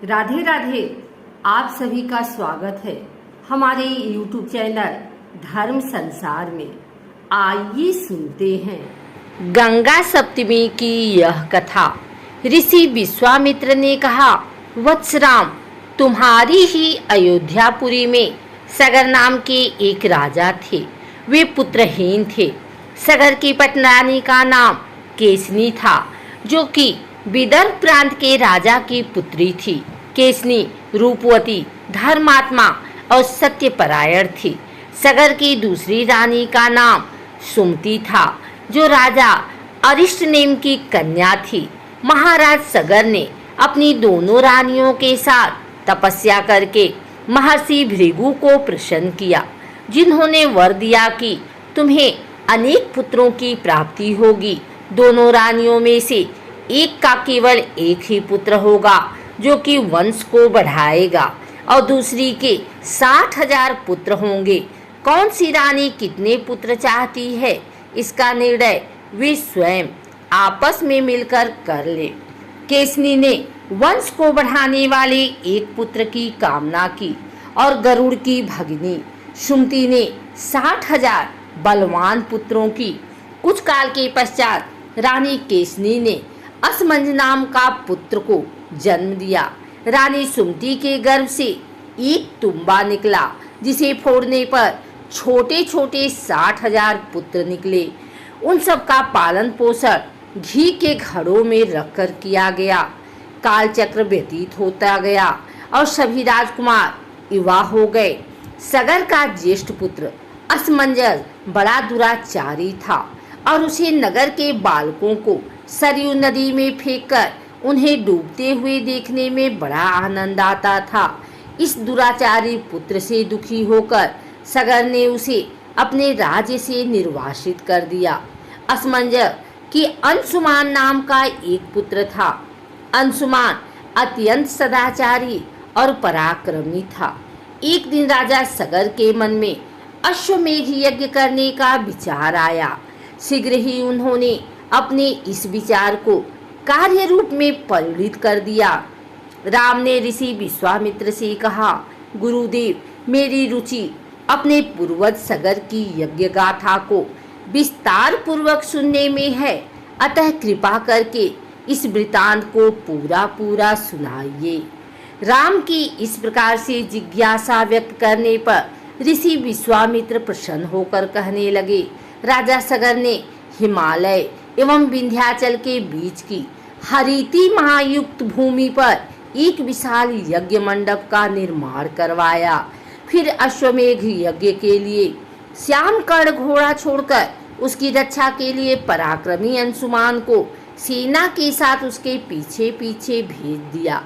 राधे राधे। आप सभी का स्वागत है हमारे YouTube चैनल धर्म संसार में। आइए सुनते हैं गंगा सप्तमी की यह कथा। ऋषि विश्वामित्र ने कहा, वत्सराम, तुम्हारी ही अयोध्यापुरी में सगर नाम के एक राजा थे। वे पुत्रहीन थे। सगर की पटरानी का नाम केसनी था, जो कि विदर्भ प्रांत के राजा की पुत्री थी। केसनी रूपवती, धर्मात्मा और सत्यपरायण थी। सगर की दूसरी रानी का नाम सुमति था, जो राजा अरिष्टनेम की कन्या थी। महाराज सगर ने अपनी दोनों रानियों के साथ तपस्या करके महर्षि भृगु को प्रसन्न किया, जिन्होंने वर दिया कि तुम्हें अनेक पुत्रों की प्राप्ति होगी। दोनों रानियों में से एक का केवल एक ही पुत्र होगा, जो कि वंश को बढ़ाएगा, और दूसरी के 60,000 पुत्र होंगे। कौन सी रानी कितने पुत्र चाहती है, इसका निर्णय वे स्वयं आपस में मिलकर कर ले। केसनी ने वंश को बढ़ाने वाले एक पुत्र की कामना की, और गरुड़ की भगिनी सुमति ने 60,000 बलवान पुत्रों की। कुछ काल के पश्चात रानी केसनी ने असमंज नाम का पुत्र को जन्म दिया। रानी सुमति के गर्भ से एक तुम्बा निकला, जिसे फोड़ने पर छोटे छोटे 60,000 पुत्र निकले। उन सब का पालन पोषण घी के घड़ों में रखकर किया गया। काल चक्र व्यतीत होता गया और सभी राजकुमार युवा हो गए। सगर का ज्येष्ठ पुत्र असमंजस बड़ा दुराचारी था, और उसे नगर के बालकों को सरयू नदी में फेंककर उन्हें डूबते हुए देखने में बड़ा आनंद आता था। इस दुराचारी पुत्र से दुखी होकर सगर ने उसे अपने राज्य से निर्वासित कर दिया। असमंजस की अंशुमान नाम का एक पुत्र था। अंशुमान अत्यंत सदाचारी और पराक्रमी था। एक दिन राजा सगर के मन में अश्वमेध यज्ञ करने का विचार आया। शीघ्र ही उन्होंने अपने इस विचार को कार्य रूप में परिणित कर दिया। राम ने ऋषि विश्वामित्र से कहा, गुरुदेव, मेरी रुचि अपने पूर्वज सगर की यज्ञ गाथा को विस्तार पूर्वक सुनने में है, अतः कृपा करके इस वृतांत को पूरा पूरा सुनाइए। राम की इस प्रकार से जिज्ञासा व्यक्त करने पर ऋषि विश्वामित्र प्रसन्न होकर कहने लगे, राजा सगर ने हिमालय एवं विंध्याचल के बीच की हरिति महायुक्त भूमि पर एक विशाल यज्ञ मंडप का निर्माण करवाया। फिर अश्वमेघ यज्ञ के लिए श्यामकर्ण घोड़ा छोड़कर उसकी रक्षा के लिए पराक्रमी अंशुमान को सेना के साथ उसके पीछे पीछे भेज दिया।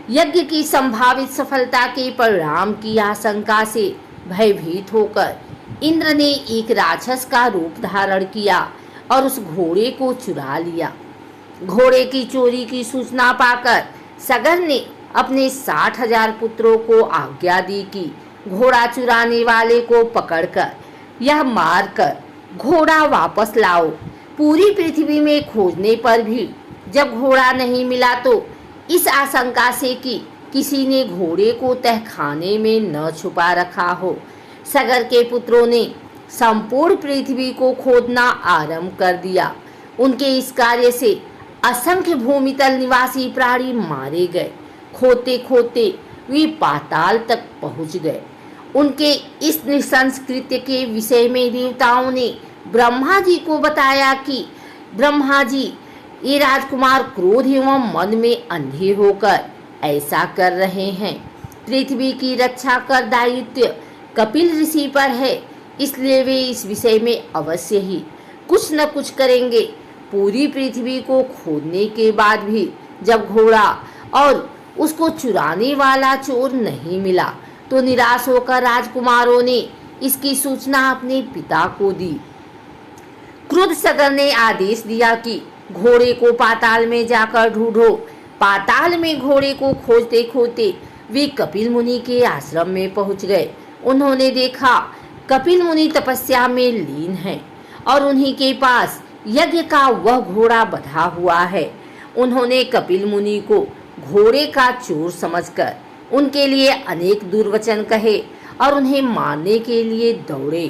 यज्ञ की संभावित सफलता के परिणाम की आशंका से भयभीत होकर इंद्र ने एक राक्षस का रूप धारण किया और उस घोड़े को चुरा लिया। घोड़े की चोरी की सूचना पाकर सगर ने अपने 60,000 पुत्रों को आज्ञा दी कि घोड़ा चुराने वाले को पकड़कर यह मारकर घोड़ा वापस लाओ। पूरी पृथ्वी में खोजने पर भी जब घोड़ा नहीं मिला, तो इस आशंका से कि किसी ने घोड़े को तहखाने में न छुपा रखा हो, सगर के पुत्रों ने संपूर्ण पृथ्वी को खोदना आरंभ कर दिया। उनके इस कार्य से असंख्य भूमितल निवासी प्राणी मारे गए। खोदते खोदते वे पाताल तक पहुंच गए। उनके इस निसंस्कृत्य के विषय में देवताओं ने ब्रह्मा जी को बताया कि ब्रह्मा जी, ये राजकुमार क्रोध एवं मन में अंधे होकर ऐसा कर रहे हैं। पृथ्वी की रक्षा कर दायित्व कपिल ऋषि पर है, इसलिए वे इस विषय में अवश्य ही कुछ न कुछ करेंगे। पूरी पृथ्वी को खोदने के बाद भी जब घोड़ा और उसको चुराने वाला चोर नहीं मिला, तो निराश होकर राजकुमारों ने इसकी सूचना अपने पिता को दी। क्रुद्ध सगर ने आदेश दिया कि घोड़े को पाताल में जाकर ढूंढो। पाताल में घोड़े को खोजते खोजते वे कपिल मुनि के आश्रम में पहुंच गए। उन्होंने देखा कपिल मुनि तपस्या में लीन हैं और उन्हीं के पास यज्ञ का वह घोड़ा बंधा हुआ है। उन्होंने कपिल मुनि को घोड़े का चोर समझकर उनके लिए अनेक दुर्वचन कहे और उन्हें मारने के लिए दौड़े।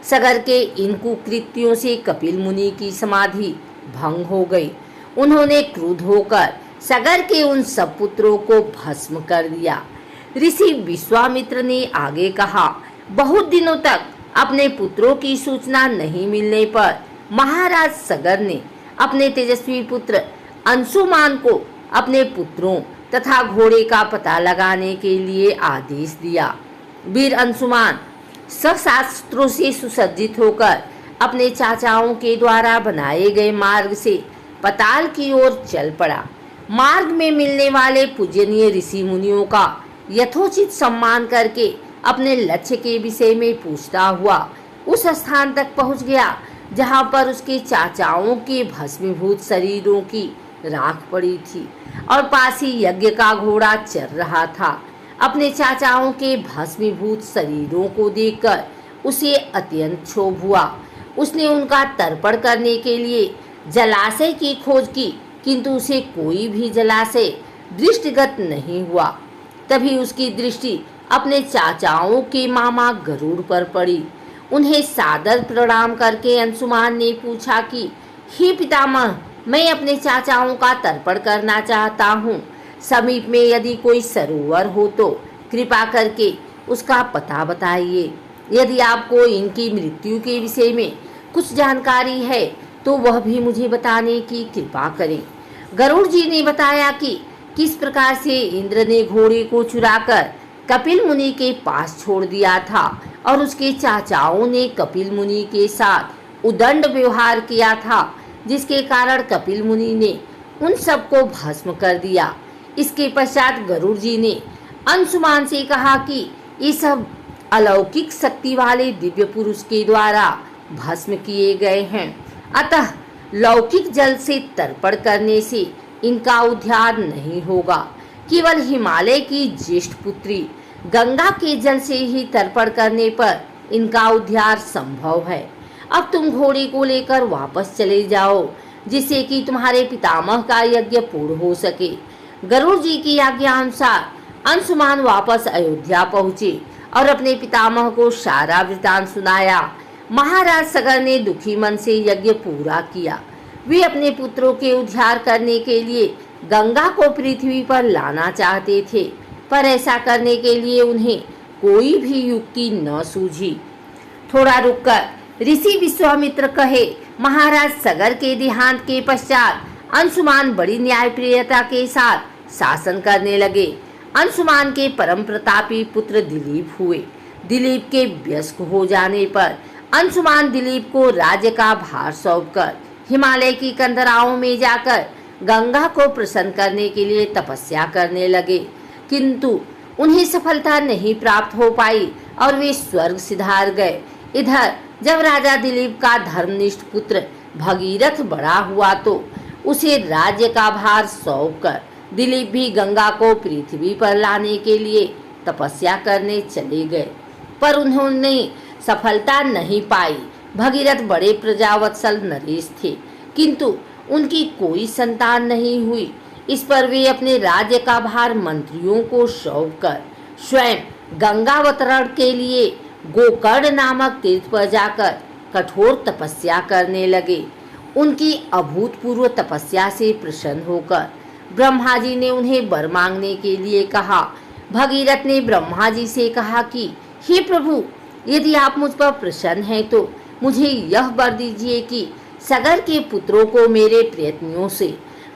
सगर के इन कुकृत्यों से कपिल मुनि की समाधि भंग हो गई। उन्होंने क्रुद्ध होकर सगर के उन सब पुत्रों को भस्म कर दिया। ऋषि विश्वामित्र ने आगे कहा, बहुत दिनों तक अपने पुत्रों की सूचना नहीं मिलने पर महाराज सगर ने अपने तेजस्वी पुत्र अंशुमान को अपने पुत्रों तथा घोड़े का पता लगाने के लिए आदेश दिया। वीर अंशुमान शस्त्रास्त्रों से सुसज्जित होकर अपने चाचाओं के द्वारा बनाए गए मार्ग से पताल की ओर चल पड़ा। मार्ग में मिलने वाले पूजनीय ऋषि मुनियों का यथोचित सम्मान करके अपने लक्ष्य के विषय में पूछता हुआ उस स्थान तक पहुंच गया जहां पर उसके चाचाओं के भस्मीभूत शरीरों की राख पड़ी थी और पास ही यज्ञ का घोड़ा चल रहा था। अपने चाचाओं के भस्मीभूत शरीरों को देखकर उसे अत्यंत क्षोभ हुआ। उसने उनका तर्पण करने के लिए जलाशय की खोज की, किंतु उसे कोई भी जलाशय दृष्टिगत नहीं हुआ। तभी उसकी दृष्टि अपने चाचाओं के मामा गरुड़ पर पड़ी। उन्हें सादर प्रणाम करके अंशुमान ने पूछा कि हे पितामह, मैं अपने चाचाओं का तर्पण करना चाहता हूँ। समीप में यदि कोई सरोवर हो तो कृपा करके उसका पता बताइए। यदि आपको इनकी मृत्यु के विषय में कुछ जानकारी है तो वह भी मुझे बताने की कृपा करें। गरुड़ जी ने बताया कि किस प्रकार से इंद्र ने घोड़े को चुराकर कपिल मुनि के पास छोड़ दिया था और उसके चाचाओं ने कपिल मुनि के साथ उदंड व्यवहार किया था, जिसके कारण कपिल मुनि ने उन सबको भस्म कर दिया। इसके पश्चात गरुड़ जी ने अंशुमान से कहा कि ये सब अलौकिक शक्ति वाले दिव्य पुरुष के द्वारा भस्म किए गए हैं, अतः लौकिक जल से तर्पण करने से इनका उद्धार नहीं होगा। केवल हिमालय की ज्येष्ठ पुत्री गंगा के जल से ही तर्पण करने पर इनका उद्धार संभव है। अब तुम घोड़े को लेकर वापस चले जाओ, जिससे कि तुम्हारे पितामह का यज्ञ पूर्ण हो सके। गरुड़ जी की आज्ञा अनुसार अंशुमान वापस अयोध्या पहुँचे और अपने पितामह को सारा वृतांत सुनाया। महाराज सगर ने दुखी मन से यज्ञ पूरा किया। वे अपने पुत्रों के उद्धार करने के लिए गंगा को पृथ्वी पर लाना चाहते थे, पर ऐसा करने के लिए उन्हें कोई भी युक्ति न सूझी। थोड़ा रुककर ऋषि विश्वामित्र कहे, महाराज सगर के देहांत के पश्चात अंशुमान बड़ी न्यायप्रियता के साथ शासन करने लगे। अंशुमान के परम प्रतापी पुत्र दिलीप हुए। दिलीप के वयस्क हो जाने पर अंशुमान दिलीप को राज्य का भार सौंपकर हिमालय की कंदराओं में जाकर गंगा को प्रसन्न करने के लिए तपस्या करने लगे, किंतु उन्हें सफलता नहीं प्राप्त हो पाई और वे स्वर्ग सिधार गए। इधर जब राजा दिलीप का धर्मनिष्ठ पुत्र भगीरथ बड़ा हुआ तो उसे राज्य का भार सौंपकर दिलीप भी गंगा को पृथ्वी पर लाने के लिए तपस्या करने चले गए, पर उन्होंने सफलता नहीं पाई। भगीरथ बड़े प्रजावत्सल नरेश थे, किंतु उनकी कोई संतान नहीं हुई। इस पर वे अपने राज्य का भार मंत्रियों को सौंपकर स्वयं गंगावतरण के लिए गोकर्ण नामक तीर्थ पर जाकर कठोर तपस्या करने लगे। उनकी अभूतपूर्व तपस्या से प्रसन्न होकर ब्रह्मा जी ने उन्हें वर मांगने के लिए कहा। भगीरथ ने ब्रह्मा जी से कहा कि हे प्रभु, यदि आप मुझ पर प्रसन्न हैं तो मुझे यह वर दीजिए कि सगर के पुत्रों को मेरे प्रयत्नों से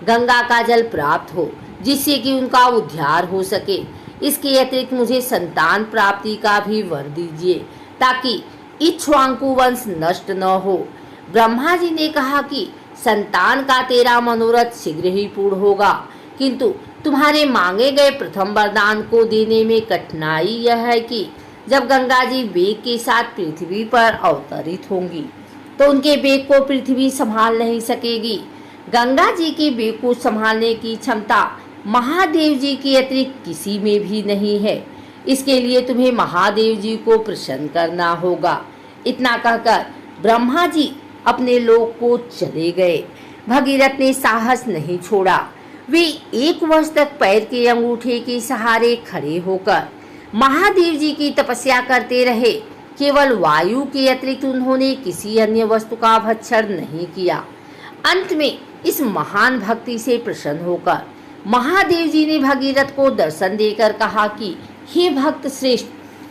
गंगा का जल प्राप्त हो, जिससे कि उनका उद्धार हो सके। इसके अतिरिक्त मुझे संतान प्राप्ति का भी वर दीजिए, ताकि इक्ष्वाकु वंश नष्ट न हो। ब्रह्मा जी ने कहा कि संतान का तेरा मनोरथ शीघ्र ही पूर्ण होगा, किंतु तुम्हारे मांगे गए प्रथम वरदान को देने में कठिनाई यह है कि जब गंगा जी वेग के साथ पृथ्वी पर अवतरित होंगी तो उनके वेग को पृथ्वी संभाल नहीं सकेगी। गंगा जी के वेग को संभालने की क्षमता महादेव जी के अतिरिक्त किसी में भी नहीं है। इसके लिए तुम्हें महादेव जी को प्रसन्न करना होगा। इतना कहकर ब्रह्मा जी अपने लोक को चले गए। भगीरथ ने साहस नहीं छोड़ा। वे 1 वर्ष तक पैर के अंगूठे के सहारे खड़े होकर महादेव जी की तपस्या करते रहे। केवल वायु के अतिरिक्त उन्होंने किसी अन्य वस्तु का भक्षण नहीं किया। अंत में इस महान भक्ति से प्रसन्न होकर महादेव जी ने भगीरथ को दर्शन देकर कहा कि हे भक्त श्रेष्ठ,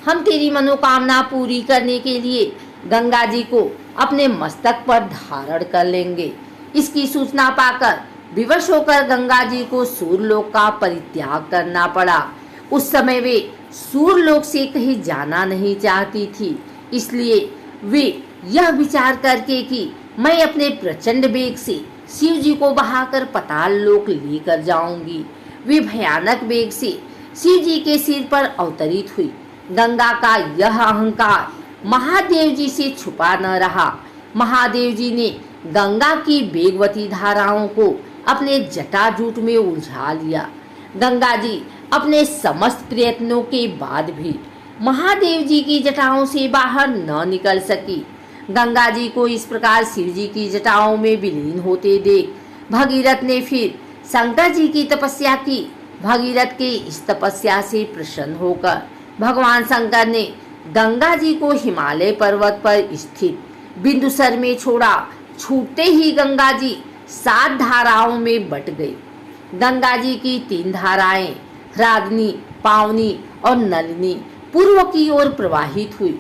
हम तेरी मनोकामना पूरी करने के लिए गंगा जी को अपने मस्तक पर धारण कर लेंगे। इसकी सूचना पाकर विवश होकर गंगा जी को सूरलोक का परित्याग करना पड़ा। उस समय वे सूरलोक से कहीं जाना नहीं चाहती थी, इसलिए वे यह विचार करके कि मैं अपने प्रचंड वेग से शिव जी को बहाकर पाताल लोक लेकर जाऊंगी, वे भयानक वेग से शिव जी के सिर पर अवतरित हुई। गंगा का यह अहंकार महादेव जी से छुपा न रहा। महादेव जी ने गंगा की वेगवती धाराओं को अपने जटाजूट में उलझा लिया। गंगा जी अपने समस्त प्रयत्नों के बाद भी महादेव जी की जटाओं से बाहर न निकल सकी। गंगा जी को इस प्रकार शिव जी की जटाओं में विलीन होते देख भगीरथ ने फिर शंकर जी की तपस्या की। भगीरथ के इस तपस्या से प्रसन्न होकर भगवान शंकर ने गंगा जी को हिमालय पर्वत पर स्थित बिंदुसर में छोड़ा। छूटते ही गंगा जी 7 धाराओं में बट गई। गंगा जी की 3 धाराएं ह्रादनी, पावनी और नलिनी पूर्व की ओर प्रवाहित हुई।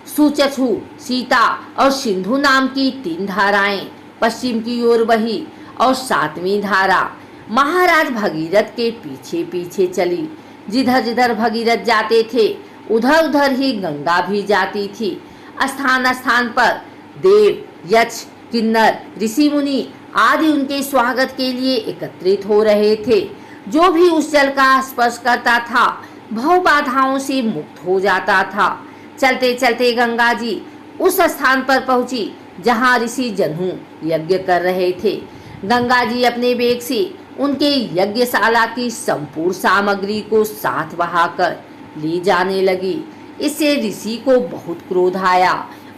सुचक्षु, सीता और सिंधु नाम की 3 धाराएं पश्चिम की ओर बही और 7वीं धारा महाराज भगीरथ के पीछे पीछे चली। जिधर जिधर भगीरथ जाते थे उधर उधर ही गंगा भी जाती थी। स्थान स्थान पर देव, यक्ष, किन्नर, ऋषि मुनि आदि उनके स्वागत के लिए एकत्रित हो रहे थे। जो भी उस जल का स्पर्श करता था भव बाधाओं से मुक्त हो जाता था। चलते चलते गंगा जी उस स्थान पर पहुंची जहां ऋषि जन्हू यज्ञ कर रहे थे। गंगा जी अपने वेग से उनके यज्ञशाला की संपूर्ण सामग्री को साथ बहाकर ले जाने लगी। इससे ऋषि को बहुत क्रोध आया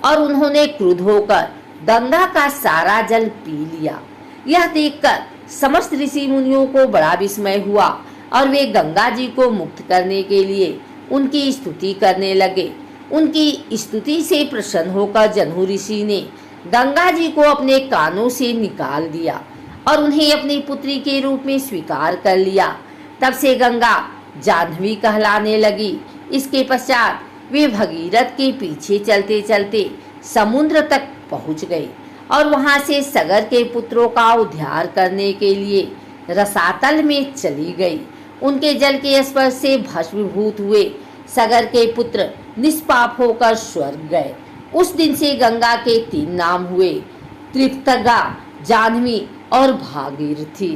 और उन्होंने क्रुद्ध होकर गंगा का सारा जल पी लिया। यह देखकर समस्त ऋषि मुनियों को बड़ा विस्मय हुआ और वे गंगा जी को मुक्त करने के लिए उनकी स्तुति करने लगे। उनकी स्तुति से प्रसन्न होकर जन्हू ऋषि ने गंगा जी को अपने कानों से निकाल दिया और उन्हें अपनी पुत्री के रूप में स्वीकार कर लिया। तब से गंगा जाह्नवी कहलाने लगी। इसके पश्चात वे भगीरथ के पीछे चलते चलते समुद्र तक पहुंच गए और वहां से सगर के पुत्रों का उद्धार करने के लिए रसातल में चली गई। उनके जल के स्पर्श से भस्मीभूत हुए सगर के पुत्र निष्पाप होकर स्वर्ग गए। उस दिन से गंगा के 3 नाम हुए, त्रिपतगा, जाह्नवी और भागीरथी।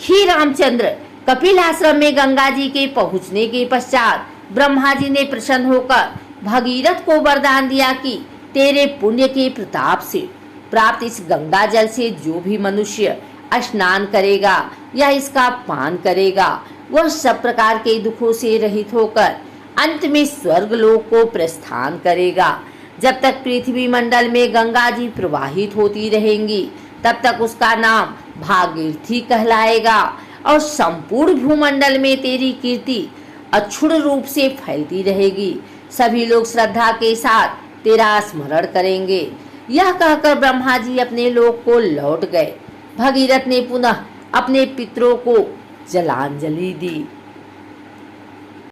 श्री रामचंद्र कपिल आश्रम में गंगा जी के पहुंचने के पश्चात ब्रह्मा जी ने प्रसन्न होकर भगीरथ को वरदान दिया कि तेरे पुण्य के प्रताप से प्राप्त इस गंगा जल से जो भी मनुष्य स्नान करेगा या इसका पान करेगा वह सब प्रकार के दुखों से रहित होकर अंत में स्वर्ग लोक को प्रस्थान करेगा। जब तक पृथ्वी मंडल में गंगा जी प्रवाहित होती रहेंगी तब तक उसका नाम भागीरथी कहलाएगा और संपूर्ण भूमंडल में तेरी कीर्ति अक्षुण रूप से फैलती रहेगी। सभी लोग श्रद्धा के साथ तेरा स्मरण करेंगे। यह कहकर ब्रह्मा जी अपने लोक को लौट गए। भगीरथ ने पुनः अपने पितरों को जलांजलि दी।